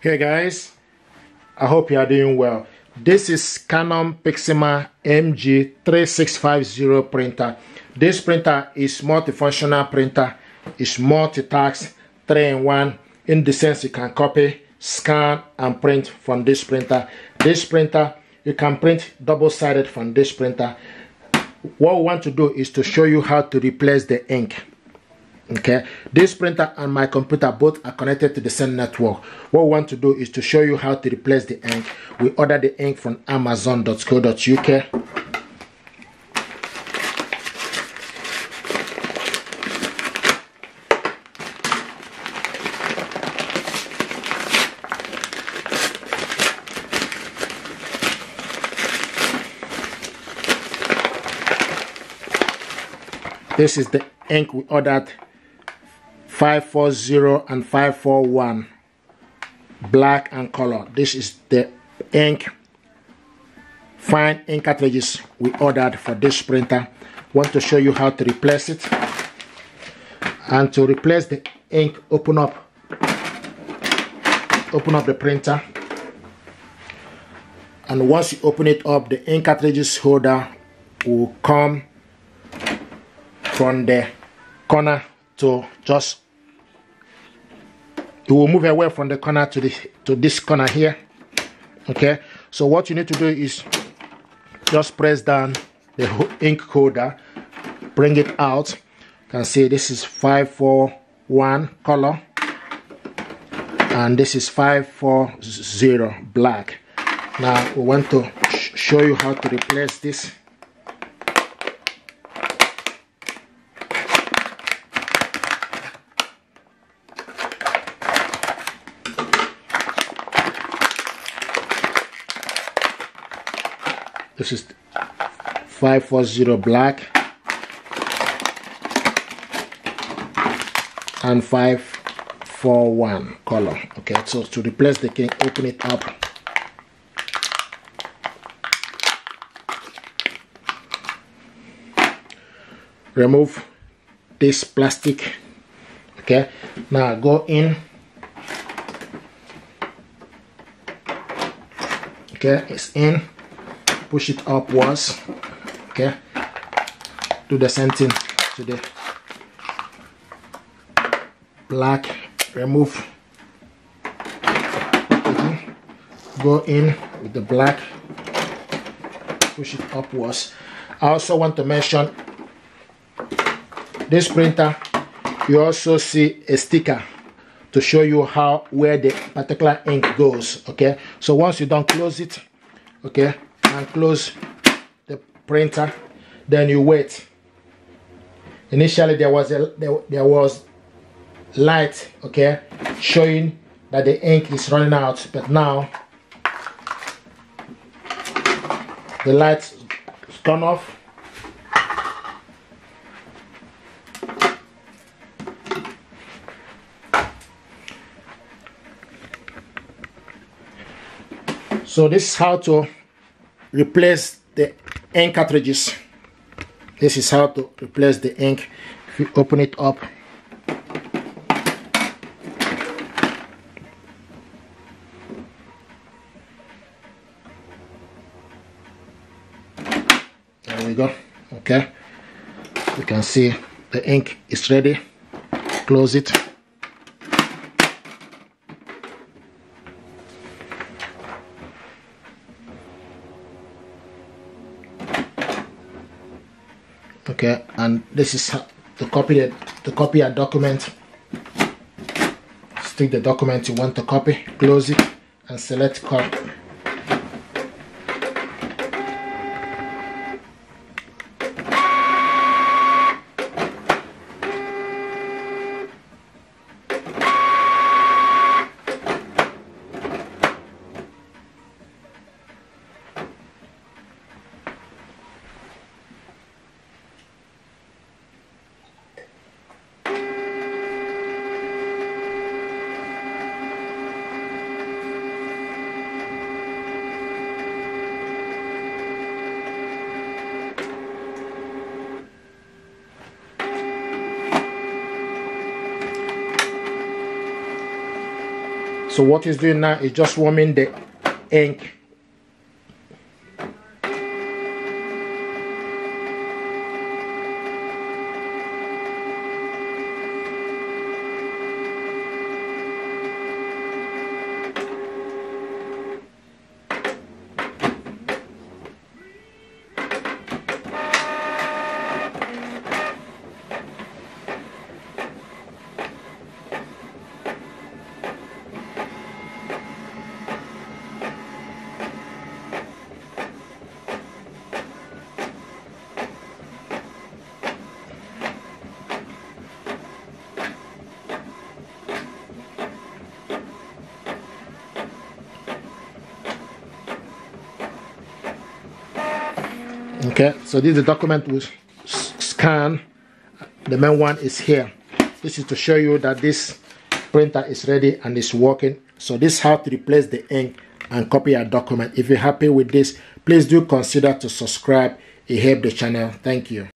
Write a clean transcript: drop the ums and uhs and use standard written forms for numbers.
Hey guys, I hope you are doing well. This is Canon Pixma MG3650 printer. This printer is multifunctional printer. It's multitask, 3-in-1, in the sense you can copy, scan and print from this printer. This printer, you can print double-sided from this printer. What we want to do is to show you how to replace the ink. Okay, this printer and my computer both are connected to the same network. What we want to do is to show you how to replace the ink. We order the ink from amazon.co.uk. This is the ink we ordered, 540 and 541, black and color. This is the ink, fine ink cartridges we ordered for this printer. Want to show you how to replace it. And to replace the ink, open up the printer, and once you open it up, the ink cartridges holder will come from the corner to just, it will move away from the corner to this corner here. Okay, so what you need to do is just press down the ink holder, bring it out. You can see this is 541 color and this is 540 black. Now we want to show you how to replace this. This is 540 black and 541 color. Okay, so to replace the ink, open it up. Remove this plastic. Okay, now go in. Okay, it's in. Push it upwards. Okay, do the same thing to the black. Remove. Go in with the black, push it upwards. I also want to mention this printer, you also see a sticker to show you where the particular ink goes. Okay, so once you don't close it, okay, and close the printer, then you wait. Initially there was light, okay, showing that the ink is running out, but now the light is gone off. So this is how to replace the ink cartridges. This is how to replace the ink. If you open it up, there we go. Okay, you can see the ink is ready. Close it. Okay, and this is how to copy a document. Stick the document you want to copy, close it, and select copy. So what it's doing now is just warming the ink. Okay, so this is the document we scan. The main one is here. This is to show you that this printer is ready and is working. So this is how to replace the ink and copy your document. If you're happy with this, please do consider to subscribe. It helps the channel. Thank you.